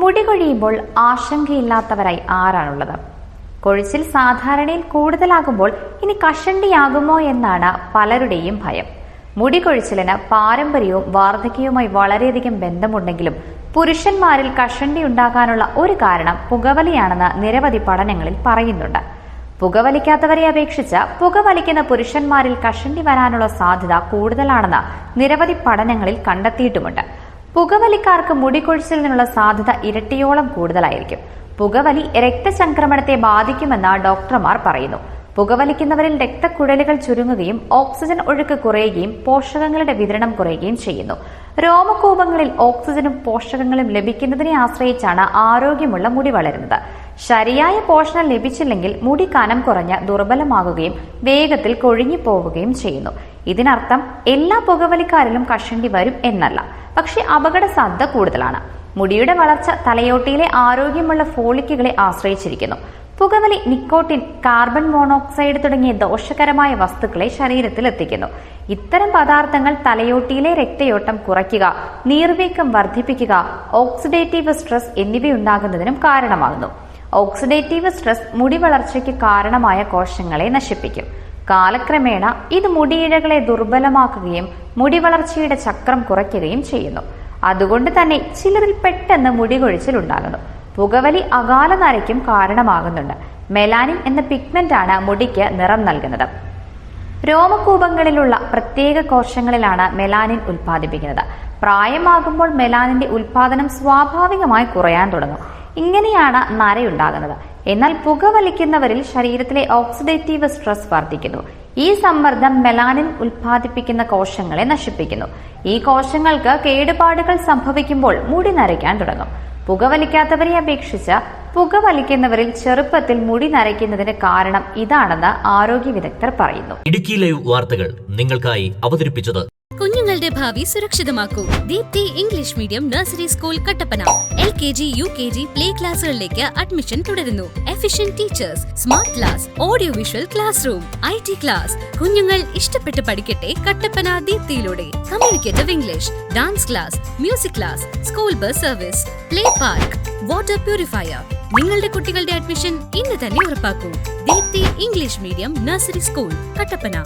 മുടി കൊഴിയുമ്പോൾ ആശങ്കയില്ലാത്തവരായി ആരാണുള്ളത്? കൊഴിച്ചിൽ സാധാരണയിൽ കൂടുതലാകുമ്പോൾ ഇനി കഷണ്ടിയാകുമോ എന്നാണ് പലരുടെയും ഭയം. മുടി കൊഴിച്ചിലിന് പാരമ്പര്യവും വാർദ്ധക്യവുമായി വളരെയധികം ബന്ധമുണ്ടെങ്കിലും പുരുഷന്മാരിൽ കഷണ്ടി ഉണ്ടാകാനുള്ള ഒരു കാരണം പുകവലിയാണെന്ന് നിരവധി പഠനങ്ങളിൽ പറയുന്നുണ്ട്. പുകവലിക്കാത്തവരെ അപേക്ഷിച്ച് പുകവലിക്കുന്ന പുരുഷന്മാരിൽ കഷണ്ടി വരാനുള്ള സാധ്യത കൂടുതലാണെന്ന് നിരവധി പഠനങ്ങളിൽ കണ്ടെത്തിയിട്ടുമുണ്ട്. പുകവലിക്കാർക്ക് മുടികൊഴിച്ചിൽ നിന്നുള്ള സാധ്യത ഇരട്ടിയോളം കൂടുതലായിരിക്കും. പുകവലി രക്തചംക്രമണത്തെ ബാധിക്കുമെന്ന് ഡോക്ടർമാർ പറയുന്നു. പുകവലിക്കുന്നവരിൽ രക്തക്കുഴലുകൾ ചുരുങ്ങുകയും ഓക്സിജൻ ഒഴുക്ക് കുറയുകയും പോഷകങ്ങളുടെ വിതരണം കുറയുകയും ചെയ്യുന്നു. രോമകൂപങ്ങളിൽ ഓക്സിജനും പോഷകങ്ങളും ലഭിക്കുന്നതിനെ ആശ്രയിച്ചാണ് ആരോഗ്യമുള്ള മുടി വളരുന്നത്. ശരിയായ പോഷണം ലഭിച്ചില്ലെങ്കിൽ മുടി കനം കുറഞ്ഞ് ദുർബലമാകുകയും വേഗത്തിൽ കൊഴിഞ്ഞു പോവുകയും ചെയ്യുന്നു. ഇതിനർത്ഥം എല്ലാ പുകവലിക്കാരിലും കഷണ്ടി വരും എന്നല്ല, പക്ഷെ അപകട സാധ്യത കൂടുതലാണ്. മുടിയുടെ വളർച്ച തലയോട്ടിയിലെ ആരോഗ്യമുള്ള ഫോളിക്കുകളെ ആശ്രയിച്ചിരിക്കുന്നു. പുകവലി നിക്കോട്ടിൻ, കാർബൺ മോണോക്സൈഡ് തുടങ്ങിയ ദോഷകരമായ വസ്തുക്കളെ ശരീരത്തിൽ എത്തിക്കുന്നു. ഇത്തരം പദാർത്ഥങ്ങൾ തലയോട്ടിയിലെ രക്തയോട്ടം കുറയ്ക്കുക, നീർവീക്കം വർദ്ധിപ്പിക്കുക, ഓക്സിഡേറ്റീവ് സ്ട്രെസ് എന്നിവയുണ്ടാകുന്നതിനും കാരണമാകുന്നു. ഓക്സിഡേറ്റീവ് സ്ട്രെസ് മുടി വളർച്ചയ്ക്ക് കാരണമായ കോശങ്ങളെ നശിപ്പിക്കും. കാലക്രമേണ ഇത് മുടിയിഴകളെ ദുർബലമാക്കുകയും മുടി വളർച്ചയുടെ ചക്രം കുറയ്ക്കുകയും ചെയ്യുന്നു. അതുകൊണ്ട് തന്നെ ചിലരിൽ പെട്ടെന്ന് മുടി കൊഴിച്ചിൽ ഉണ്ടാകുന്നു. പുകവലി അകാല നരയ്ക്കും കാരണമാകുന്നുണ്ട്. മെലാനിൻ എന്ന പിഗ്മെന്റ് ആണ് മുടിക്ക് നിറം നൽകുന്നത്. രോമകൂപങ്ങളിലുള്ള പ്രത്യേക കോശങ്ങളിലാണ് മെലാനിൻ ഉൽപ്പാദിപ്പിക്കുന്നത്. പ്രായമാകുമ്പോൾ മെലാനിന്റെ ഉൽപാദനം സ്വാഭാവികമായി കുറയാൻ തുടങ്ങും. ഇങ്ങനെയാണ് നരയുണ്ടാകുന്നത്. എന്നാൽ പുകവലിക്കുന്നവരിൽ ശരീരത്തിലെ ഓക്സിഡേറ്റീവ് സ്ട്രെസ് വർദ്ധിക്കുന്നു. ഈ സമ്മർദ്ദം മെലാനിൻ ഉൽപ്പാദിപ്പിക്കുന്ന കോശങ്ങളെ നശിപ്പിക്കുന്നു. ഈ കോശങ്ങൾക്ക് കേടുപാടുകൾ സംഭവിക്കുമ്പോൾ മുടി നരയ്ക്കാൻ തുടങ്ങും. പുകവലിക്കാത്തവരെ അപേക്ഷിച്ച് പുകവലിക്കുന്നവരിൽ ചെറുപ്പത്തിൽ മുടി നരയ്ക്കുന്നതിന് കാരണം ഇതാണെന്ന് ആരോഗ്യ വിദഗ്ധർ പറയുന്നു. ഇടുക്കി ലൈവ് വാർത്തകൾ നിങ്ങൾക്കായി അവതരിപ്പിച്ചത് കുഞ്ഞുങ്ങളുടെ ഭാവി സുരക്ഷിതമാക്കൂ. Deepthi English medium nursery school Kattappana. LKG, UKG, play ക്ലാസുകളിലേക്ക് അഡ്മിഷൻ തുടരുന്നു. Efficient teachers, smart class, audio visual class room, IT class. കുഞ്ഞുങ്ങൾ ഇഷ്ടപ്പെട്ട് പഠിക്കട്ടെ കട്ടപ്പന ദീപ്തിയിലൂടെ. Communicative English, dance class, music class, school bus service, play park, water purifier. നിങ്ങളുടെ കുട്ടികളുടെ admission ഇന്ന് തന്നെ ഉറപ്പാക്കൂ. Deepthi English medium nursery school Kattappana.